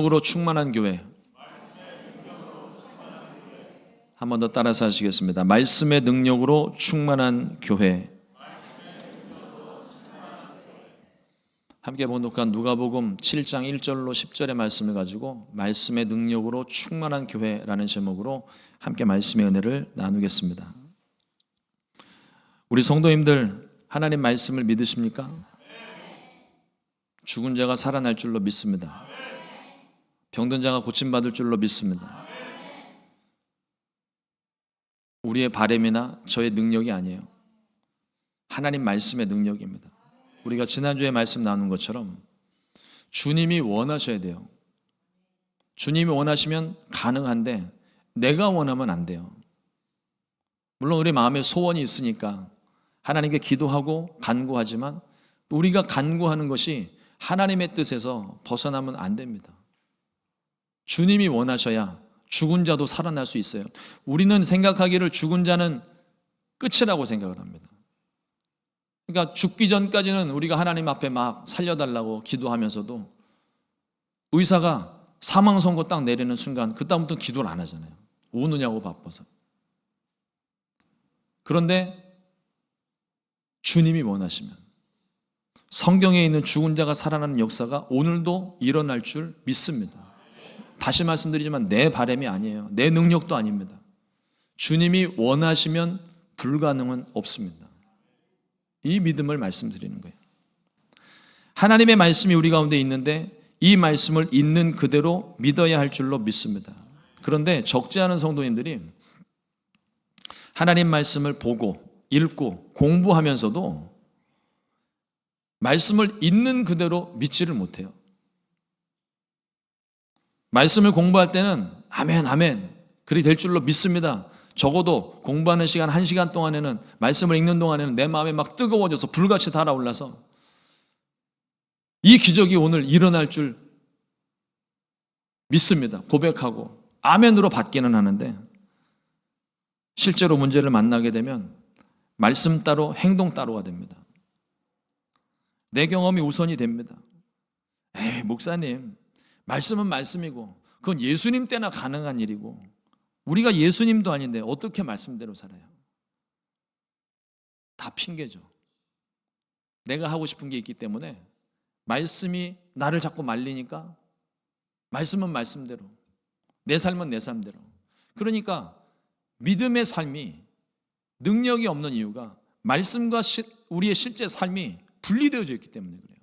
으로 충만한 교회. 한 번 더 따라서 하시겠습니다. 말씀의 능력으로 충만한 교회. 함께 봉독한 누가복음 7장 1절로 10절의 말씀을 가지고 말씀의 능력으로 충만한 교회라는 제목으로 함께 말씀의 은혜를 나누겠습니다. 우리 성도님들, 하나님 말씀을 믿으십니까? 죽은 자가 살아날 줄로 믿습니다. 병든 자가 고침받을 줄로 믿습니다. 우리의 바람이나 저의 능력이 아니에요. 하나님 말씀의 능력입니다. 우리가 지난주에 말씀 나눈 것처럼 주님이 원하셔야 돼요. 주님이 원하시면 가능한데 내가 원하면 안 돼요. 물론 우리 마음에 소원이 있으니까 하나님께 기도하고 간구하지만 우리가 간구하는 것이 하나님의 뜻에서 벗어나면 안 됩니다. 주님이 원하셔야 죽은 자도 살아날 수 있어요. 우리는 생각하기를 죽은 자는 끝이라고 생각을 합니다. 그러니까 죽기 전까지는 우리가 하나님 앞에 막 살려달라고 기도하면서도 의사가 사망 선고 딱 내리는 순간 그다음부터 기도를 안 하잖아요. 우느냐고 바빠서. 그런데 주님이 원하시면 성경에 있는 죽은 자가 살아나는 역사가 오늘도 일어날 줄 믿습니다. 다시 말씀드리지만 내 바람이 아니에요. 내 능력도 아닙니다. 주님이 원하시면 불가능은 없습니다. 이 믿음을 말씀드리는 거예요. 하나님의 말씀이 우리 가운데 있는데 이 말씀을 있는 그대로 믿어야 할 줄로 믿습니다. 그런데 적지 않은 성도님들이 하나님 말씀을 보고 읽고 공부하면서도 말씀을 있는 그대로 믿지를 못해요. 말씀을 공부할 때는 아멘 아멘 그리 될 줄로 믿습니다. 적어도 공부하는 시간 1시간 동안에는 말씀을 읽는 동안에는 내 마음이 막 뜨거워져서 불같이 달아올라서 이 기적이 오늘 일어날 줄 믿습니다. 고백하고 아멘으로 받기는 하는데 실제로 문제를 만나게 되면 말씀 따로 행동 따로가 됩니다. 내 경험이 우선이 됩니다. 에이 목사님, 말씀은 말씀이고 그건 예수님 때나 가능한 일이고 우리가 예수님도 아닌데 어떻게 말씀대로 살아요? 다 핑계죠. 내가 하고 싶은 게 있기 때문에 말씀이 나를 자꾸 말리니까 말씀은 말씀대로, 내 삶은 내 삶대로. 그러니까 믿음의 삶이 능력이 없는 이유가 말씀과 우리의 실제 삶이 분리되어져 있기 때문에 그래요.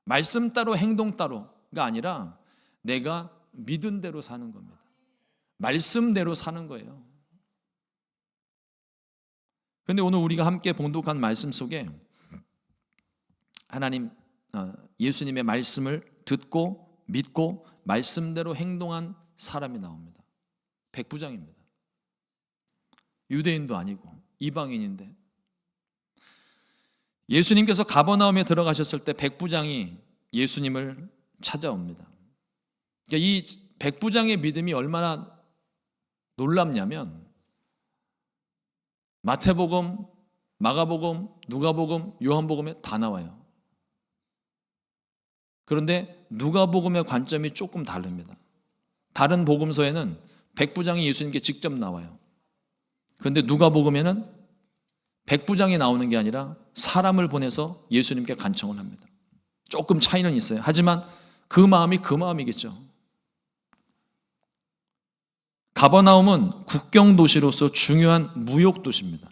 말씀 따로 행동 따로가 아니라 내가 믿은 대로 사는 겁니다. 말씀대로 사는 거예요. 그런데 오늘 우리가 함께 봉독한 말씀 속에 하나님, 예수님의 말씀을 듣고 믿고 말씀대로 행동한 사람이 나옵니다. 백부장입니다. 유대인도 아니고 이방인인데 예수님께서 가버나움에 들어가셨을 때 백부장이 예수님을 찾아옵니다. 이 백부장의 믿음이 얼마나 놀랍냐면 마태복음, 마가복음, 누가복음, 요한복음에 다 나와요. 그런데 누가복음의 관점이 조금 다릅니다. 다른 복음서에는 백부장이 예수님께 직접 나와요. 그런데 누가복음에는 백부장이 나오는 게 아니라 사람을 보내서 예수님께 간청을 합니다. 조금 차이는 있어요. 하지만 그 마음이 그 마음이겠죠. 가버나움은 국경 도시로서 중요한 무역 도시입니다.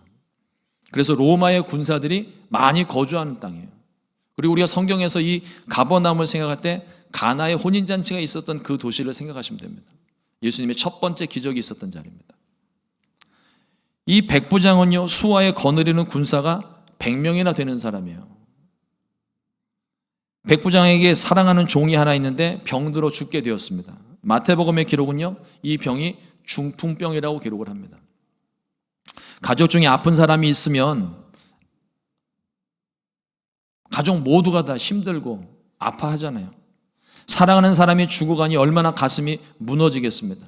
그래서 로마의 군사들이 많이 거주하는 땅이에요. 그리고 우리가 성경에서 이 가버나움을 생각할 때 가나의 혼인잔치가 있었던 그 도시를 생각하시면 됩니다. 예수님의 첫 번째 기적이 있었던 자리입니다. 이 백부장은요, 수하에 거느리는 군사가 100명이나 되는 사람이에요. 백부장에게 사랑하는 종이 하나 있는데 병들어 죽게 되었습니다. 마태복음의 기록은요, 이 병이 중풍병이라고 기록을 합니다. 가족 중에 아픈 사람이 있으면 가족 모두가 다 힘들고 아파하잖아요. 사랑하는 사람이 죽어가니 얼마나 가슴이 무너지겠습니까?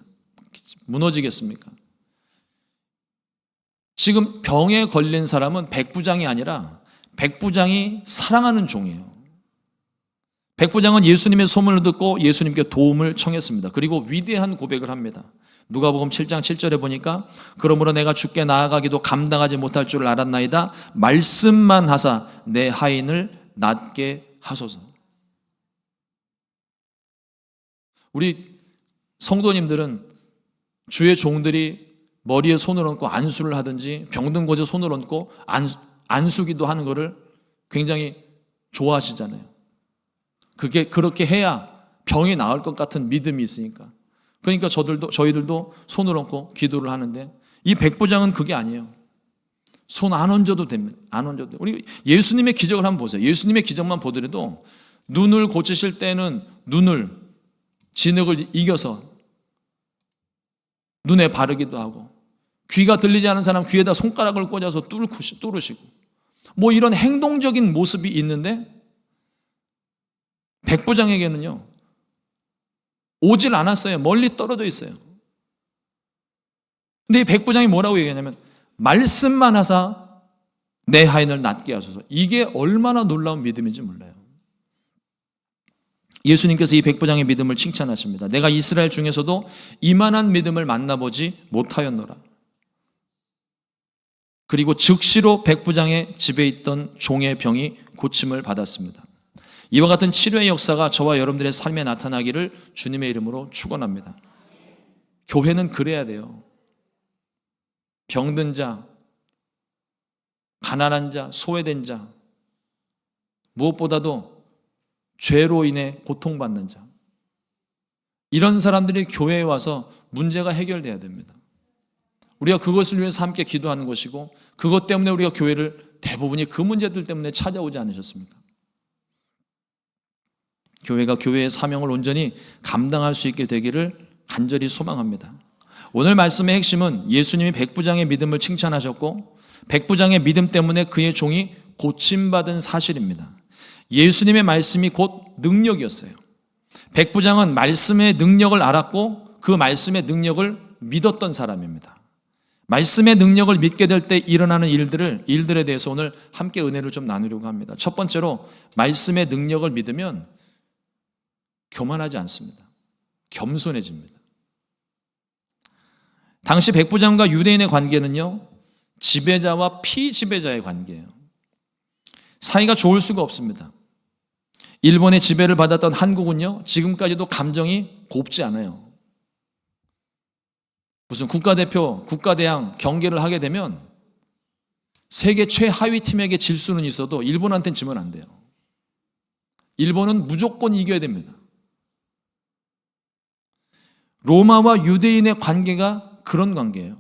지금 병에 걸린 사람은 백부장이 아니라 백부장이 사랑하는 종이에요. 백부장은 예수님의 소문을 듣고 예수님께 도움을 청했습니다. 그리고 위대한 고백을 합니다. 누가복음 7장 7절에 보니까 그러므로 내가 주께 나아가기도 감당하지 못할 줄 알았나이다. 말씀만 하사 내 하인을 낫게 하소서. 우리 성도님들은 주의 종들이 머리에 손을 얹고 안수를 하든지 병든 곳에 손을 얹고 안수기도 하는 것을 굉장히 좋아하시잖아요. 그게 그렇게 해야 병이 나을 것 같은 믿음이 있으니까. 그러니까 저희들도 손을 얹고 기도를 하는데 이 백부장은 그게 아니에요. 손 안 얹어도 됩니다. 안 얹어도 돼요. 우리 예수님의 기적을 한번 보세요. 예수님의 기적만 보더라도 눈을 고치실 때는 눈을 진흙을 이겨서 눈에 바르기도 하고, 귀가 들리지 않은 사람 귀에다 손가락을 꽂아서 뚫으시고, 뭐 이런 행동적인 모습이 있는데 백부장에게는요 오질 않았어요. 멀리 떨어져 있어요. 근데 이 백부장이 뭐라고 얘기하냐면 말씀만 하사 내 하인을 낫게 하소서. 이게 얼마나 놀라운 믿음인지 몰라요. 예수님께서 이 백부장의 믿음을 칭찬하십니다. 내가 이스라엘 중에서도 이만한 믿음을 만나보지 못하였노라. 그리고 즉시로 백부장의 집에 있던 종의 병이 고침을 받았습니다. 이와 같은 치료의 역사가 저와 여러분들의 삶에 나타나기를 주님의 이름으로 축원합니다. 교회는 그래야 돼요. 병든 자, 가난한 자, 소외된 자, 무엇보다도 죄로 인해 고통받는 자, 이런 사람들이 교회에 와서 문제가 해결돼야 됩니다. 우리가 그것을 위해서 함께 기도하는 것이고, 그것 때문에 우리가 교회를 대부분이 그 문제들 때문에 찾아오지 않으셨습니까? 교회가 교회의 사명을 온전히 감당할 수 있게 되기를 간절히 소망합니다. 오늘 말씀의 핵심은 예수님이 백부장의 믿음을 칭찬하셨고 백부장의 믿음 때문에 그의 종이 고침받은 사실입니다. 예수님의 말씀이 곧 능력이었어요. 백부장은 말씀의 능력을 알았고 그 말씀의 능력을 믿었던 사람입니다. 말씀의 능력을 믿게 될 때 일어나는 일들에 대해서 오늘 함께 은혜를 좀 나누려고 합니다. 첫 번째로 말씀의 능력을 믿으면 교만하지 않습니다. 겸손해집니다. 당시 백부장과 유대인의 관계는요, 지배자와 피지배자의 관계예요. 사이가 좋을 수가 없습니다. 일본의 지배를 받았던 한국은요, 지금까지도 감정이 곱지 않아요. 무슨 국가대표, 국가대항 경기를 하게 되면 세계 최하위 팀에게 질 수는 있어도 일본한테는 지면 안 돼요. 일본은 무조건 이겨야 됩니다. 로마와 유대인의 관계가 그런 관계예요.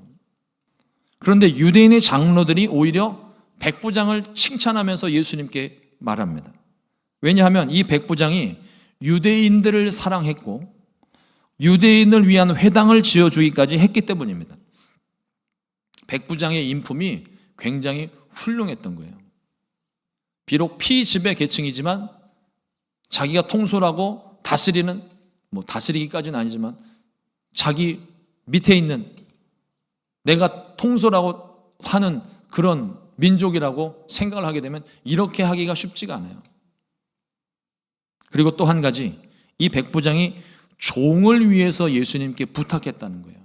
그런데 유대인의 장로들이 오히려 백부장을 칭찬하면서 예수님께 말합니다. 왜냐하면 이 백부장이 유대인들을 사랑했고 유대인을 위한 회당을 지어주기까지 했기 때문입니다. 백부장의 인품이 굉장히 훌륭했던 거예요. 비록 피지배 계층이지만 자기가 통솔하고 다스리는, 다스리기까지는 아니지만 자기 밑에 있는, 내가 통솔하고 하는 그런 민족이라고 생각을 하게 되면 이렇게 하기가 쉽지가 않아요. 그리고 또 한 가지, 이 백부장이 종을 위해서 예수님께 부탁했다는 거예요.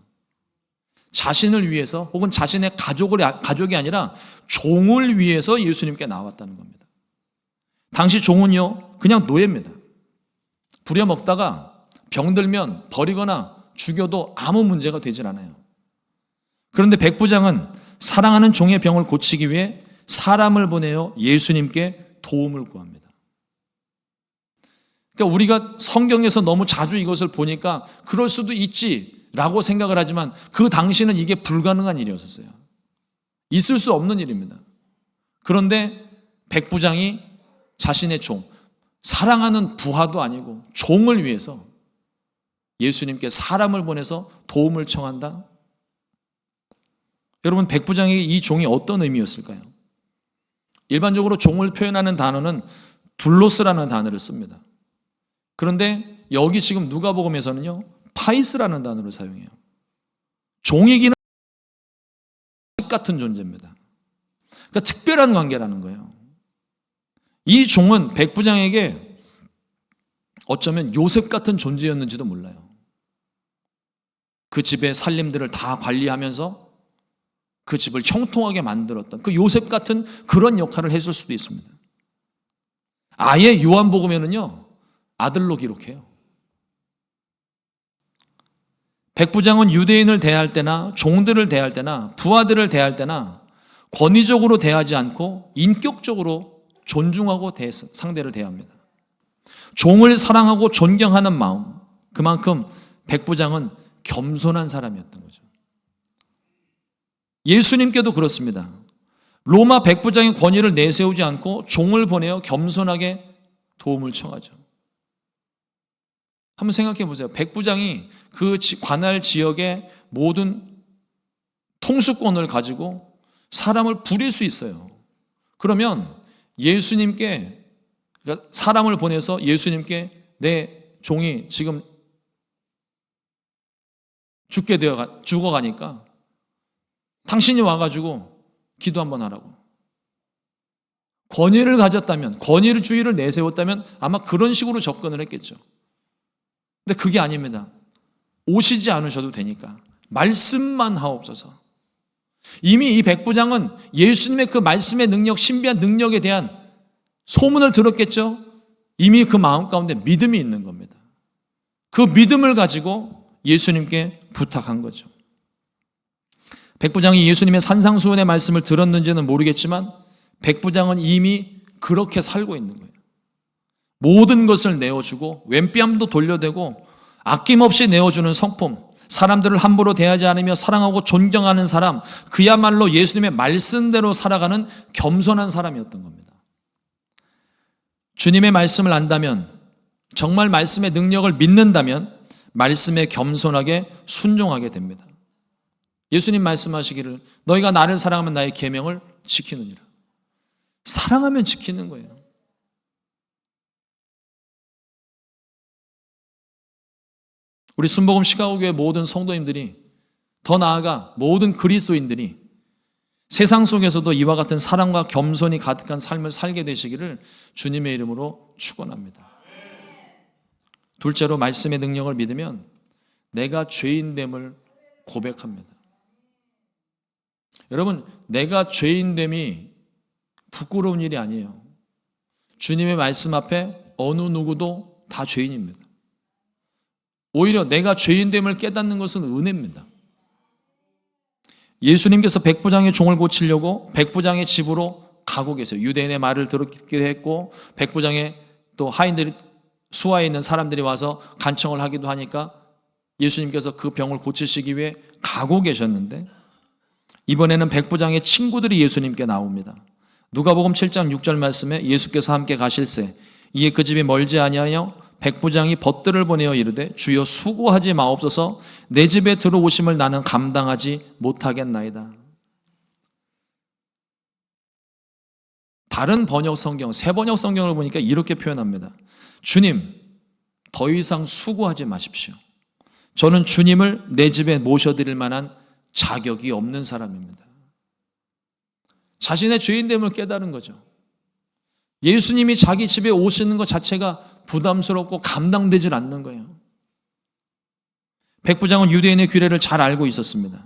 자신을 위해서 혹은 자신의 가족이 아니라 종을 위해서 예수님께 나왔다는 겁니다. 당시 종은요, 그냥 노예입니다. 부려먹다가 병들면 버리거나 죽여도 아무 문제가 되질 않아요. 그런데 백부장은 사랑하는 종의 병을 고치기 위해 사람을 보내어 예수님께 도움을 구합니다. 그러니까 우리가 성경에서 너무 자주 이것을 보니까 그럴 수도 있지라고 생각을 하지만 그 당시는 이게 불가능한 일이었어요. 있을 수 없는 일입니다. 그런데 백부장이 자신의 종, 사랑하는 부하도 아니고 종을 위해서 예수님께 사람을 보내서 도움을 청한다? 여러분, 백부장에게 이 종이 어떤 의미였을까요? 일반적으로 종을 표현하는 단어는 둘로스라는 단어를 씁니다. 그런데 여기 지금 누가복음에서는요, 파이스라는 단어를 사용해요. 종이기는 같은 존재입니다. 그러니까 특별한 관계라는 거예요. 이 종은 백부장에게 어쩌면 요셉 같은 존재였는지도 몰라요. 그 집의 살림들을 다 관리하면서 그 집을 형통하게 만들었던 그 요셉 같은 그런 역할을 했을 수도 있습니다. 아예 요한복음에는요, 아들로 기록해요. 백부장은 유대인을 대할 때나 종들을 대할 때나 부하들을 대할 때나 권위적으로 대하지 않고 인격적으로 존중하고 상대를 대합니다. 종을 사랑하고 존경하는 마음, 그만큼 백부장은 겸손한 사람이었던 거죠. 예수님께도 그렇습니다. 로마 백부장의 권위를 내세우지 않고 종을 보내어 겸손하게 도움을 청하죠. 한번 생각해 보세요. 백부장이 그 관할 지역의 모든 통수권을 가지고 사람을 부릴 수 있어요. 그러면 예수님께, 그러니까 사람을 보내서 예수님께 내 종이 지금 죽어가니까 당신이 와가지고 기도 한번 하라고. 권위를 가졌다면, 권위를 주의를 내세웠다면 아마 그런 식으로 접근을 했겠죠. 근데 그게 아닙니다. 오시지 않으셔도 되니까 말씀만 하옵소서. 이미 이 백부장은 예수님의 그 말씀의 능력, 신비한 능력에 대한 소문을 들었겠죠. 이미 그 마음 가운데 믿음이 있는 겁니다. 그 믿음을 가지고 예수님께 부탁한 거죠. 백부장이 예수님의 산상수훈의 말씀을 들었는지는 모르겠지만 백부장은 이미 그렇게 살고 있는 거예요. 모든 것을 내어주고 왼뺨도 돌려대고 아낌없이 내어주는 성품, 사람들을 함부로 대하지 않으며 사랑하고 존경하는 사람, 그야말로 예수님의 말씀대로 살아가는 겸손한 사람이었던 겁니다. 주님의 말씀을 안다면, 정말 말씀의 능력을 믿는다면 말씀에 겸손하게 순종하게 됩니다. 예수님 말씀하시기를 너희가 나를 사랑하면 나의 계명을 지키느니라. 사랑하면 지키는 거예요. 우리 순복음 시카고교회 모든 성도님들이, 더 나아가 모든 그리스도인들이 세상 속에서도 이와 같은 사랑과 겸손이 가득한 삶을 살게 되시기를 주님의 이름으로 축원합니다. 둘째로 말씀의 능력을 믿으면 내가 죄인됨을 고백합니다. 여러분, 내가 죄인됨이 부끄러운 일이 아니에요. 주님의 말씀 앞에 어느 누구도 다 죄인입니다. 오히려 내가 죄인됨을 깨닫는 것은 은혜입니다. 예수님께서 백부장의 종을 고치려고 백부장의 집으로 가고 계세요. 유대인의 말을 들었기도 했고 백부장의 또 하인들이, 수하에 있는 사람들이 와서 간청을 하기도 하니까 예수님께서 그 병을 고치시기 위해 가고 계셨는데, 이번에는 백부장의 친구들이 예수님께 나옵니다. 누가복음 7장 6절 말씀에 예수께서 함께 가실새 이에 그 집이 멀지 아니하여 백부장이 벗들을 보내어 이르되 주여 수고하지 마옵소서 내 집에 들어오심을 나는 감당하지 못하겠나이다. 다른 번역 성경, 새 번역 성경을 보니까 이렇게 표현합니다. 주님, 더 이상 수고하지 마십시오. 저는 주님을 내 집에 모셔드릴 만한 자격이 없는 사람입니다. 자신의 죄인됨을 깨달은 거죠. 예수님이 자기 집에 오시는 것 자체가 부담스럽고 감당되질 않는 거예요. 백부장은 유대인의 규례를 잘 알고 있었습니다.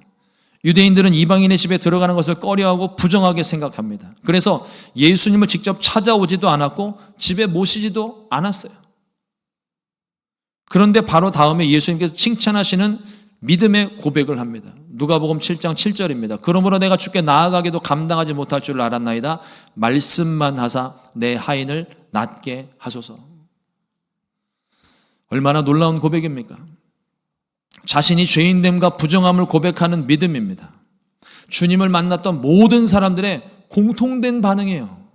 유대인들은 이방인의 집에 들어가는 것을 꺼려하고 부정하게 생각합니다. 그래서 예수님을 직접 찾아오지도 않았고 집에 모시지도 않았어요. 그런데 바로 다음에 예수님께서 칭찬하시는 믿음의 고백을 합니다. 누가복음 7장 7절입니다. 그러므로 내가 주께 나아가기도 감당하지 못할 줄 알았나이다. 말씀만 하사 내 하인을 낫게 하소서. 얼마나 놀라운 고백입니까? 자신이 죄인됨과 부정함을 고백하는 믿음입니다. 주님을 만났던 모든 사람들의 공통된 반응이에요.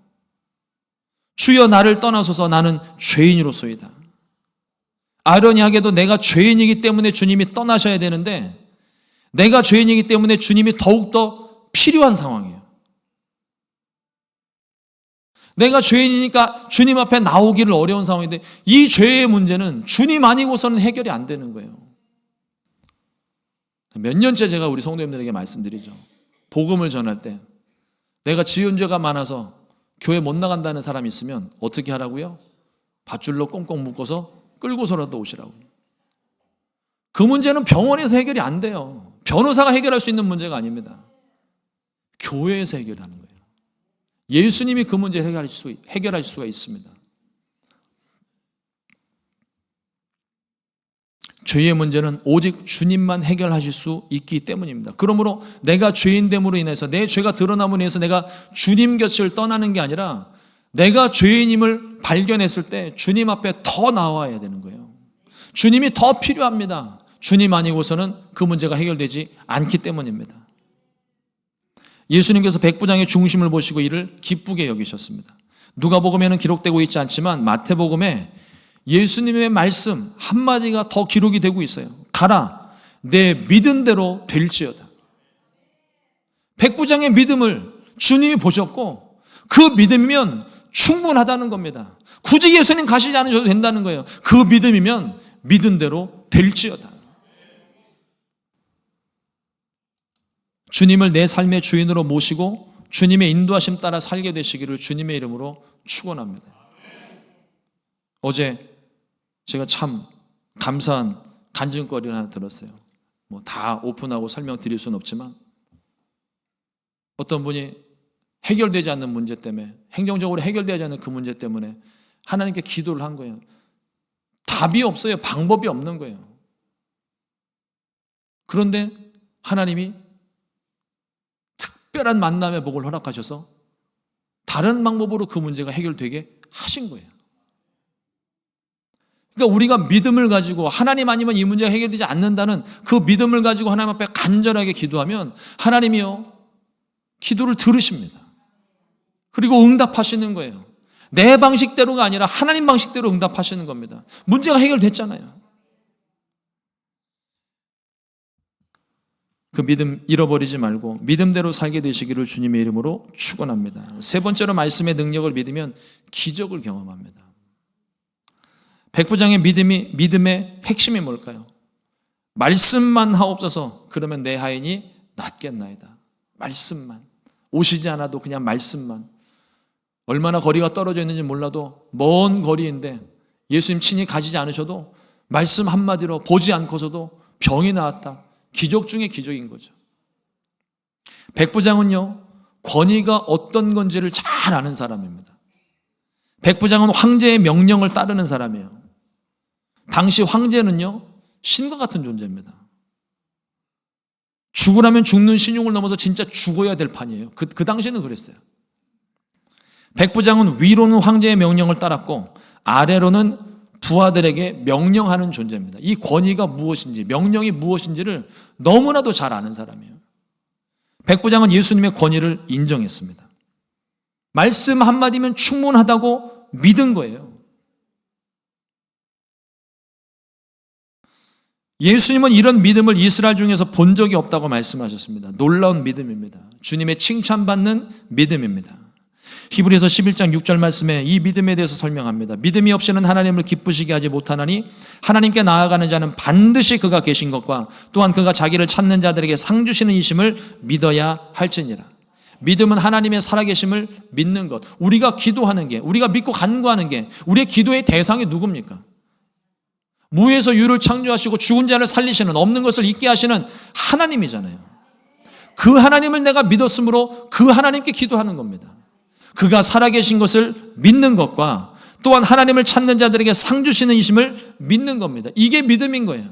주여 나를 떠나소서 나는 죄인으로소이다. 아이러니하게도 내가 죄인이기 때문에 주님이 떠나셔야 되는데 내가 죄인이기 때문에 주님이 더욱더 필요한 상황이에요. 내가 죄인이니까 주님 앞에 나오기를 어려운 상황인데 이 죄의 문제는 주님 아니고서는 해결이 안 되는 거예요. 몇 년째 제가 우리 성도님들에게 말씀드리죠. 복음을 전할 때 내가 지은 죄가 많아서 교회 못 나간다는 사람이 있으면 어떻게 하라고요? 밧줄로 꽁꽁 묶어서 끌고서라도 오시라고. 그 문제는 병원에서 해결이 안 돼요. 변호사가 해결할 수 있는 문제가 아닙니다. 교회에서 해결하는 거예요. 예수님이 그 문제를 해결할 수가 있습니다. 죄의 문제는 오직 주님만 해결하실 수 있기 때문입니다. 그러므로 내가 죄인됨으로 인해서 내 죄가 드러남으로 인해서 내가 주님 곁을 떠나는 게 아니라 내가 죄인임을 발견했을 때 주님 앞에 더 나와야 되는 거예요. 주님이 더 필요합니다. 주님 아니고서는 그 문제가 해결되지 않기 때문입니다. 예수님께서 백부장의 중심을 보시고 이를 기쁘게 여기셨습니다. 누가복음에는 기록되고 있지 않지만 마태복음에 예수님의 말씀 한마디가 더 기록이 되고 있어요. 가라, 내 믿은 대로 될지어다. 백부장의 믿음을 주님이 보셨고 그 믿음이면 충분하다는 겁니다. 굳이 예수님 가시지 않으셔도 된다는 거예요. 그 믿음이면 믿은 대로 될지어다. 주님을 내 삶의 주인으로 모시고 주님의 인도하심 따라 살게 되시기를 주님의 이름으로 축원합니다. 어제 제가 참 감사한 간증거리를 하나 들었어요. 뭐 다 오픈하고 설명드릴 수는 없지만 어떤 분이 해결되지 않는 문제 때문에, 행정적으로 해결되지 않는 그 문제 때문에 하나님께 기도를 한 거예요. 답이 없어요. 방법이 없는 거예요. 그런데 하나님이 특별한 만남의 복을 허락하셔서 다른 방법으로 그 문제가 해결되게 하신 거예요. 그러니까 우리가 믿음을 가지고 하나님 아니면 이 문제가 해결되지 않는다는 그 믿음을 가지고 하나님 앞에 간절하게 기도하면 하나님이요 기도를 들으십니다. 그리고 응답하시는 거예요. 내 방식대로가 아니라 하나님 방식대로 응답하시는 겁니다. 문제가 해결됐잖아요. 그 믿음 잃어버리지 말고 믿음대로 살게 되시기를 주님의 이름으로 축원합니다. 세 번째로 말씀의 능력을 믿으면 기적을 경험합니다. 백부장의 믿음의 핵심이 뭘까요? 말씀만 하옵소서 그러면 내 하인이 낫겠나이다. 말씀만. 오시지 않아도 그냥 말씀만. 얼마나 거리가 떨어져 있는지 몰라도 먼 거리인데 예수님 친히 가지지 않으셔도 말씀 한마디로 보지 않고서도 병이 나았다. 기적 중에 기적인 거죠. 백부장은요 권위가 어떤 건지를 잘 아는 사람입니다. 백부장은 황제의 명령을 따르는 사람이에요. 당시 황제는요 신과 같은 존재입니다. 죽으라면 죽는 신용을 넘어서 진짜 죽어야 될 판이에요. 그 당시에는 그랬어요. 백부장은 위로는 황제의 명령을 따랐고 아래로는 부하들에게 명령하는 존재입니다. 이 권위가 무엇인지, 명령이 무엇인지를 너무나도 잘 아는 사람이에요. 백부장은 예수님의 권위를 인정했습니다. 말씀 한마디면 충분하다고 믿은 거예요. 예수님은 이런 믿음을 이스라엘 중에서 본 적이 없다고 말씀하셨습니다. 놀라운 믿음입니다. 주님의 칭찬받는 믿음입니다. 히브리서 11장 6절 말씀에 이 믿음에 대해서 설명합니다. 믿음이 없이는 하나님을 기쁘시게 하지 못하나니 하나님께 나아가는 자는 반드시 그가 계신 것과 또한 그가 자기를 찾는 자들에게 상 주시는 이심을 믿어야 할지니라. 믿음은 하나님의 살아계심을 믿는 것. 우리가 기도하는 게, 우리가 믿고 간구하는 게, 우리의 기도의 대상이 누굽니까? 무에서 유를 창조하시고 죽은 자를 살리시는, 없는 것을 있게 하시는 하나님이잖아요. 그 하나님을 내가 믿었으므로 그 하나님께 기도하는 겁니다. 그가 살아계신 것을 믿는 것과 또한 하나님을 찾는 자들에게 상 주시는 이심을 믿는 겁니다. 이게 믿음인 거예요.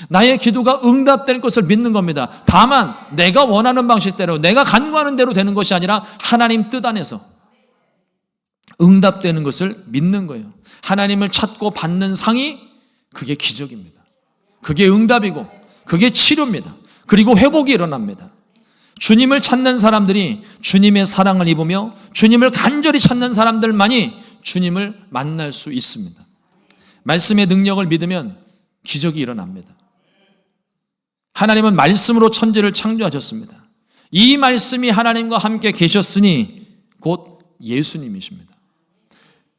나의 기도가 응답될 것을 믿는 겁니다. 다만 내가 원하는 방식대로, 내가 간구하는 대로 되는 것이 아니라 하나님 뜻 안에서 응답되는 것을 믿는 거예요. 하나님을 찾고 받는 상이 그게 기적입니다. 그게 응답이고 그게 치료입니다. 그리고 회복이 일어납니다. 주님을 찾는 사람들이 주님의 사랑을 입으며 주님을 간절히 찾는 사람들만이 주님을 만날 수 있습니다. 말씀의 능력을 믿으면 기적이 일어납니다. 하나님은 말씀으로 천지를 창조하셨습니다. 이 말씀이 하나님과 함께 계셨으니 곧 예수님이십니다.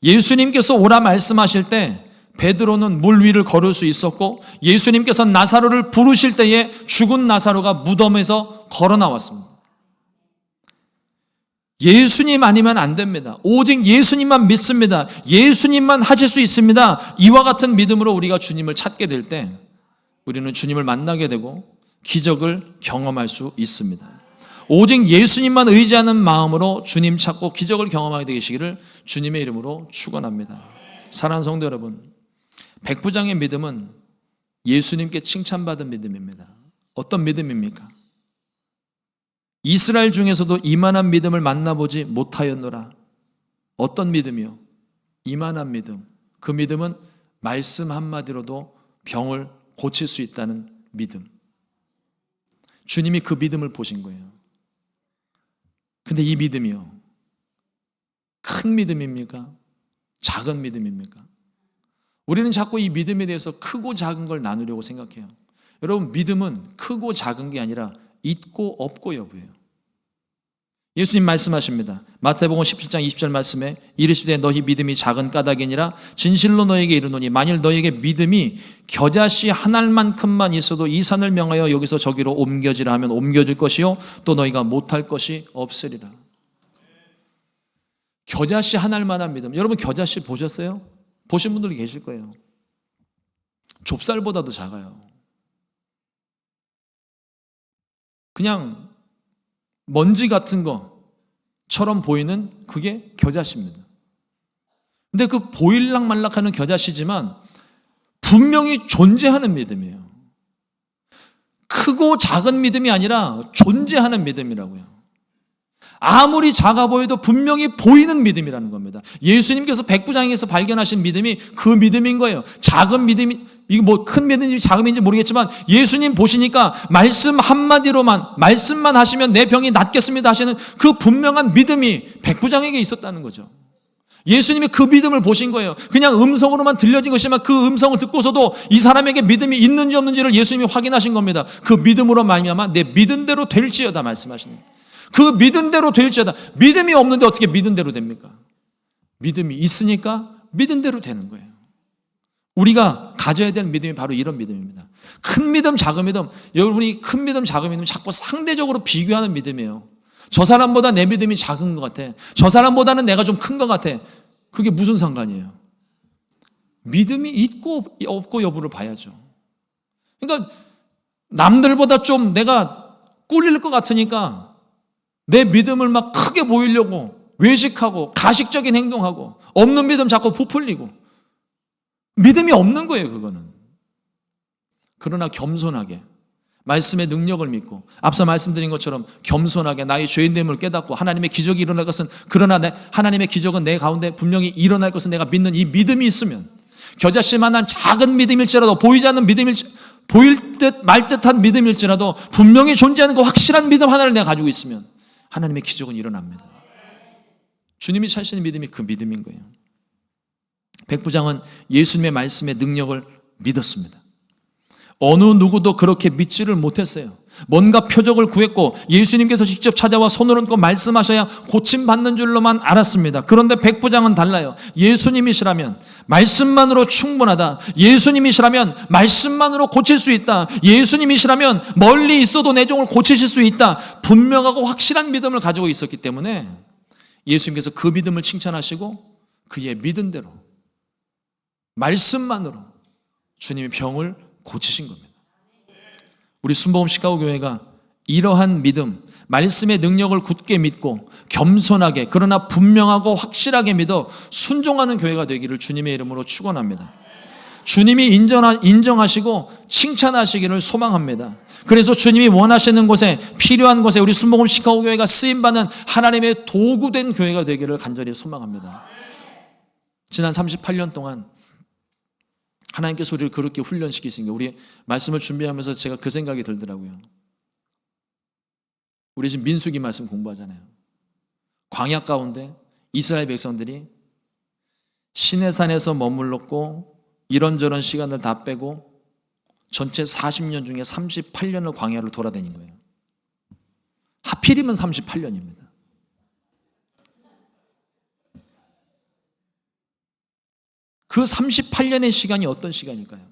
예수님께서 오라 말씀하실 때 베드로는 물 위를 걸을 수 있었고 예수님께서 나사로를 부르실 때에 죽은 나사로가 무덤에서 걸어 나왔습니다. 예수님 아니면 안 됩니다. 오직 예수님만 믿습니다. 예수님만 하실 수 있습니다. 이와 같은 믿음으로 우리가 주님을 찾게 될 때 우리는 주님을 만나게 되고 기적을 경험할 수 있습니다. 오직 예수님만 의지하는 마음으로 주님 찾고 기적을 경험하게 되시기를 주님의 이름으로 축원합니다. 사랑하는 성도 여러분, 백부장의 믿음은 예수님께 칭찬받은 믿음입니다. 어떤 믿음입니까? 이스라엘 중에서도 이만한 믿음을 만나보지 못하였노라. 어떤 믿음이요? 이만한 믿음. 그 믿음은 말씀 한마디로도 병을 고칠 수 있다는 믿음. 주님이 그 믿음을 보신 거예요. 근데 이 믿음이요, 큰 믿음입니까? 작은 믿음입니까? 우리는 자꾸 이 믿음에 대해서 크고 작은 걸 나누려고 생각해요. 여러분, 믿음은 크고 작은 게 아니라 있고 없고 여부예요. 예수님 말씀하십니다. 마태복음 17장 20절 말씀에 이르시되 너희 믿음이 작은 까닭이니라. 진실로 너에게 이르노니 만일 너에게 믿음이 겨자씨 한 알만큼만 있어도 이 산을 명하여 여기서 저기로 옮겨지라 하면 옮겨질 것이요 또 너희가 못할 것이 없으리라. 겨자씨 한 알만한 믿음. 여러분, 겨자씨 보셨어요? 보신 분들이 계실 거예요. 좁쌀보다도 작아요. 그냥 먼지 같은 것처럼 보이는 그게 겨자씨입니다. 근데 그 보일락말락하는 겨자씨지만 분명히 존재하는 믿음이에요. 크고 작은 믿음이 아니라 존재하는 믿음이라고요. 아무리 작아 보여도 분명히 보이는 믿음이라는 겁니다. 예수님께서 백부장에게서 발견하신 믿음이 그 믿음인 거예요. 작은 믿음이, 이게 뭐 큰 믿음인지 작은 믿음인지 모르겠지만 예수님 보시니까 말씀 한마디로만, 말씀만 하시면 내 병이 낫겠습니다 하시는 그 분명한 믿음이 백부장에게 있었다는 거죠. 예수님이 그 믿음을 보신 거예요. 그냥 음성으로만 들려진 것이지만 그 음성을 듣고서도 이 사람에게 믿음이 있는지 없는지를 예수님이 확인하신 겁니다. 그 믿음으로 말미암아 내 믿음대로 될지어다 말씀하시는 거예요. 그 믿음대로 될지어다. 믿음이 없는데 어떻게 믿음대로 됩니까? 믿음이 있으니까 믿음대로 되는 거예요. 우리가 가져야 될 믿음이 바로 이런 믿음입니다. 큰 믿음, 작은 믿음. 여러분이 큰 믿음, 작은 믿음 자꾸 상대적으로 비교하는 믿음이에요. 저 사람보다 내 믿음이 작은 것 같아. 저 사람보다는 내가 좀 큰 것 같아. 그게 무슨 상관이에요? 믿음이 있고 없고 여부를 봐야죠. 그러니까 남들보다 좀 내가 꿀릴 것 같으니까 내 믿음을 막 크게 보이려고 외식하고 가식적인 행동하고 없는 믿음 자꾸 부풀리고 믿음이 없는 거예요, 그거는. 그러나 겸손하게 말씀의 능력을 믿고 앞서 말씀드린 것처럼 겸손하게 나의 죄인됨을 깨닫고 하나님의 기적이 일어날 것은, 그러나 하나님의 기적은 내 가운데 분명히 일어날 것은 내가 믿는 이 믿음이 있으면 겨자씨만한 작은 믿음일지라도 보이지 않는 보일 듯 말 듯한 믿음일지라도 분명히 존재하는 그 확실한 믿음 하나를 내가 가지고 있으면 하나님의 기적은 일어납니다. 주님이 찾으시는 믿음이 그 믿음인 거예요. 백부장은 예수님의 말씀의 능력을 믿었습니다. 어느 누구도 그렇게 믿지를 못했어요. 뭔가 표적을 구했고 예수님께서 직접 찾아와 손을 얹고 말씀하셔야 고침받는 줄로만 알았습니다. 그런데 백부장은 달라요. 예수님이시라면 말씀만으로 충분하다. 예수님이시라면 말씀만으로 고칠 수 있다. 예수님이시라면 멀리 있어도 내 종을 고치실 수 있다. 분명하고 확실한 믿음을 가지고 있었기 때문에 예수님께서 그 믿음을 칭찬하시고 그의 믿은 대로 말씀만으로 주님이 병을 고치신 겁니다. 우리 순복음 시카고 교회가 이러한 믿음, 말씀의 능력을 굳게 믿고 겸손하게 그러나 분명하고 확실하게 믿어 순종하는 교회가 되기를 주님의 이름으로 축원합니다. 주님이 인정하시고 칭찬하시기를 소망합니다. 그래서 주님이 원하시는 곳에, 필요한 곳에 우리 순복음 시카고 교회가 쓰임받는 하나님의 도구된 교회가 되기를 간절히 소망합니다. 지난 38년 동안 하나님께서 우리를 그렇게 훈련시키신 게, 우리 말씀을 준비하면서 제가 그 생각이 들더라고요. 우리 지금 민수기 말씀 공부하잖아요. 광야 가운데 이스라엘 백성들이 시내산에서 머물렀고 이런저런 시간을 다 빼고 전체 40년 중에 38년을 광야를 돌아다닌 거예요. 하필이면 38년입니다. 그 38년의 시간이 어떤 시간일까요?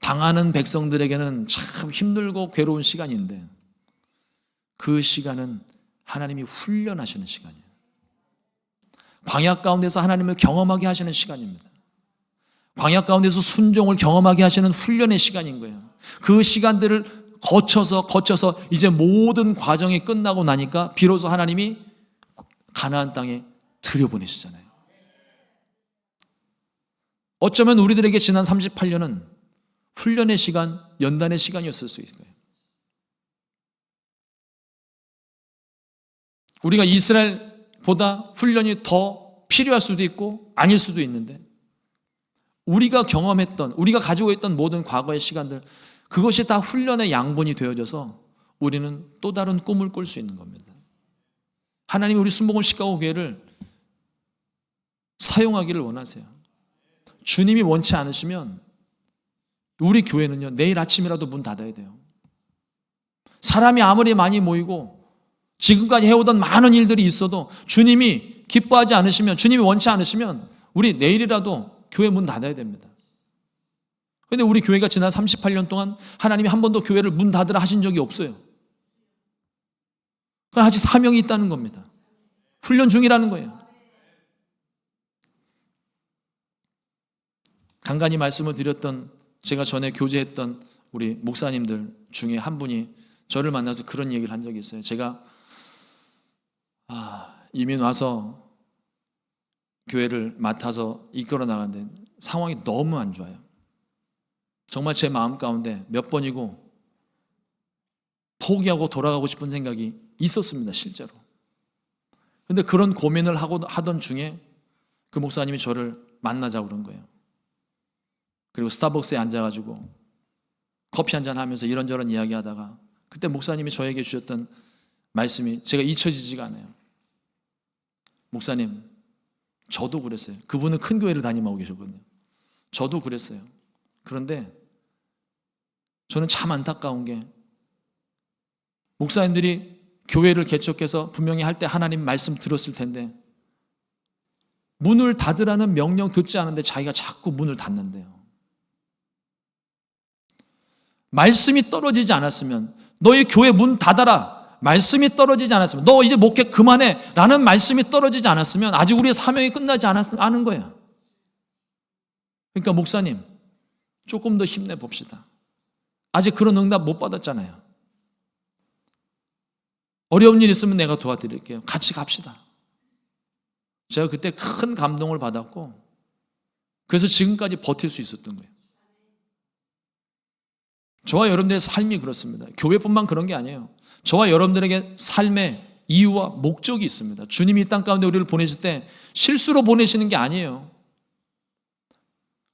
당하는 백성들에게는 참 힘들고 괴로운 시간인데 그 시간은 하나님이 훈련하시는 시간이에요. 광야 가운데서 하나님을 경험하게 하시는 시간입니다. 광야 가운데서 순종을 경험하게 하시는 훈련의 시간인 거예요. 그 시간들을 거쳐서 이제 모든 과정이 끝나고 나니까 비로소 하나님이 가나안 땅에 들여보내시잖아요. 어쩌면 우리들에게 지난 38년은 훈련의 시간, 연단의 시간이었을 수 있을 거예요. 우리가 이스라엘보다 훈련이 더 필요할 수도 있고 아닐 수도 있는데, 우리가 경험했던, 우리가 가지고 있던 모든 과거의 시간들, 그것이 다 훈련의 양분이 되어져서 우리는 또 다른 꿈을 꿀 수 있는 겁니다. 하나님이 우리 순복음 시카고 교회를 사용하기를 원하세요. 주님이 원치 않으시면 우리 교회는요, 내일 아침이라도 문 닫아야 돼요. 사람이 아무리 많이 모이고 지금까지 해오던 많은 일들이 있어도 주님이 기뻐하지 않으시면, 주님이 원치 않으시면 우리 내일이라도 교회 문 닫아야 됩니다. 그런데 우리 교회가 지난 38년 동안 하나님이 한 번도 교회를 문 닫으라 하신 적이 없어요. 그건 아직 사명이 있다는 겁니다. 훈련 중이라는 거예요. 간간히 말씀을 드렸던, 제가 전에 교제했던 우리 목사님들 중에 한 분이 저를 만나서 그런 얘기를 한 적이 있어요. 제가 이민 와서 교회를 맡아서 이끌어 나가는데 상황이 너무 안 좋아요. 정말 제 마음 가운데 몇 번이고 포기하고 돌아가고 싶은 생각이 있었습니다, 실제로. 그런데 그런 고민을 하던 중에 그 목사님이 저를 만나자고 그런 거예요. 그리고 스타벅스에 앉아가지고 커피 한잔 하면서 이런저런 이야기하다가 그때 목사님이 저에게 주셨던 말씀이 제가 잊혀지지가 않아요. 목사님, 저도 그랬어요. 그분은 큰 교회를 담임하고 계셨거든요. 저도 그랬어요. 그런데 저는 참 안타까운 게, 목사님들이 교회를 개척해서 분명히 할 때 하나님 말씀 들었을 텐데 문을 닫으라는 명령 듣지 않은데 자기가 자꾸 문을 닫는데요. 말씀이 떨어지지 않았으면, 너희 교회 문 닫아라, 말씀이 떨어지지 않았으면, 너 이제 목회 그만해 라는 말씀이 떨어지지 않았으면 아직 우리의 사명이 끝나지 않은 거예요. 그러니까 목사님, 조금 더 힘내봅시다. 아직 그런 응답 못 받았잖아요. 어려운 일 있으면 내가 도와드릴게요. 같이 갑시다. 제가 그때 큰 감동을 받았고, 그래서 지금까지 버틸 수 있었던 거예요. 저와 여러분들의 삶이 그렇습니다. 교회뿐만 그런 게 아니에요. 저와 여러분들에게 삶의 이유와 목적이 있습니다. 주님이 이 땅 가운데 우리를 보내실 때 실수로 보내시는 게 아니에요.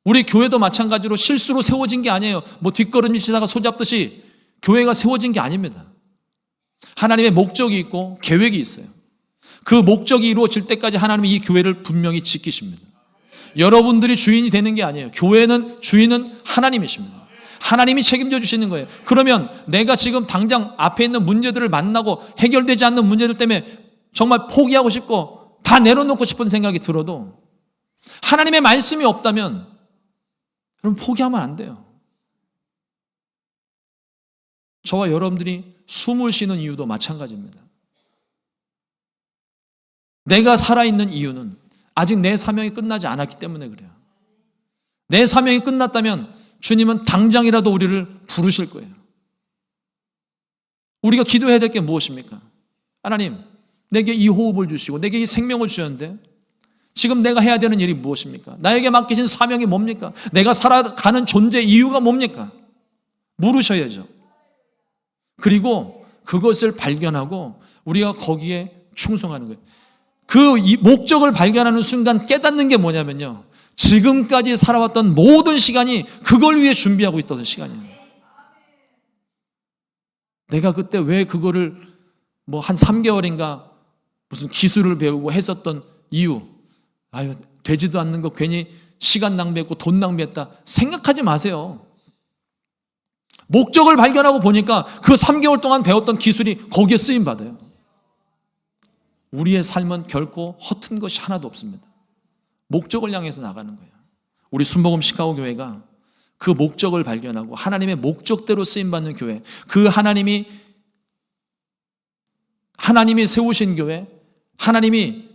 우리 교회도 마찬가지로 실수로 세워진 게 아니에요. 뭐 뒷걸음질 치다가 소잡듯이 교회가 세워진 게 아닙니다. 하나님의 목적이 있고 계획이 있어요. 그 목적이 이루어질 때까지 하나님이 이 교회를 분명히 지키십니다. 여러분들이 주인이 되는 게 아니에요. 주인은 하나님이십니다. 하나님이 책임져 주시는 거예요. 그러면 내가 지금 당장 앞에 있는 문제들을 만나고 해결되지 않는 문제들 때문에 정말 포기하고 싶고 다 내려놓고 싶은 생각이 들어도 하나님의 말씀이 없다면 그럼 포기하면 안 돼요. 저와 여러분들이 숨을 쉬는 이유도 마찬가지입니다. 내가 살아있는 이유는 아직 내 사명이 끝나지 않았기 때문에 그래요. 내 사명이 끝났다면 주님은 당장이라도 우리를 부르실 거예요. 우리가 기도해야 될 게 무엇입니까? 하나님, 내게 이 호흡을 주시고 내게 이 생명을 주셨는데 지금 내가 해야 되는 일이 무엇입니까? 나에게 맡기신 사명이 뭡니까? 내가 살아가는 존재 이유가 뭡니까? 물으셔야죠. 그리고 그것을 발견하고 우리가 거기에 충성하는 거예요. 그 목적을 발견하는 순간 깨닫는 게 뭐냐면요, 지금까지 살아왔던 모든 시간이 그걸 위해 준비하고 있던 시간이에요. 내가 그때 왜 그거를 뭐 한 3개월인가 무슨 기술을 배우고 했었던 이유, 되지도 않는 거 괜히 시간 낭비했고 돈 낭비했다 생각하지 마세요. 목적을 발견하고 보니까 그 3개월 동안 배웠던 기술이 거기에 쓰임받아요. 우리의 삶은 결코 허튼 것이 하나도 없습니다. 목적을 향해서 나가는 거예요. 우리 순복음 시카고 교회가 그 목적을 발견하고 하나님의 목적대로 쓰임받는 교회, 그 하나님이 하나님이 세우신 교회, 하나님이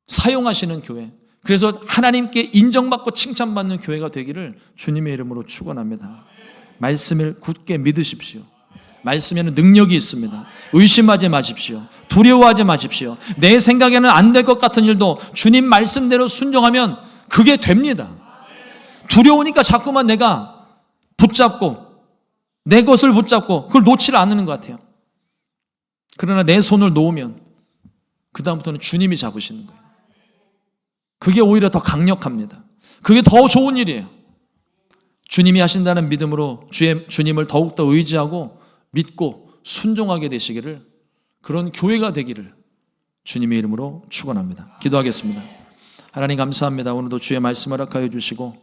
사용하시는 교회, 그래서 하나님께 인정받고 칭찬받는 교회가 되기를 주님의 이름으로 축원합니다. 말씀을 굳게 믿으십시오. 말씀에는 능력이 있습니다. 의심하지 마십시오. 두려워하지 마십시오. 내 생각에는 안 될 것 같은 일도 주님 말씀대로 순종하면 그게 됩니다. 두려우니까 자꾸만 내가 붙잡고 내 것을 붙잡고 그걸 놓지를 않는 것 같아요. 그러나 내 손을 놓으면 그 다음부터는 주님이 잡으시는 거예요. 그게 오히려 더 강력합니다. 그게 더 좋은 일이에요. 주님이 하신다는 믿음으로 주님을 더욱더 의지하고 믿고 순종하게 되시기를, 그런 교회가 되기를 주님의 이름으로 축원합니다. 기도하겠습니다. 하나님 감사합니다. 오늘도 주의 말씀을 허락하여 주시고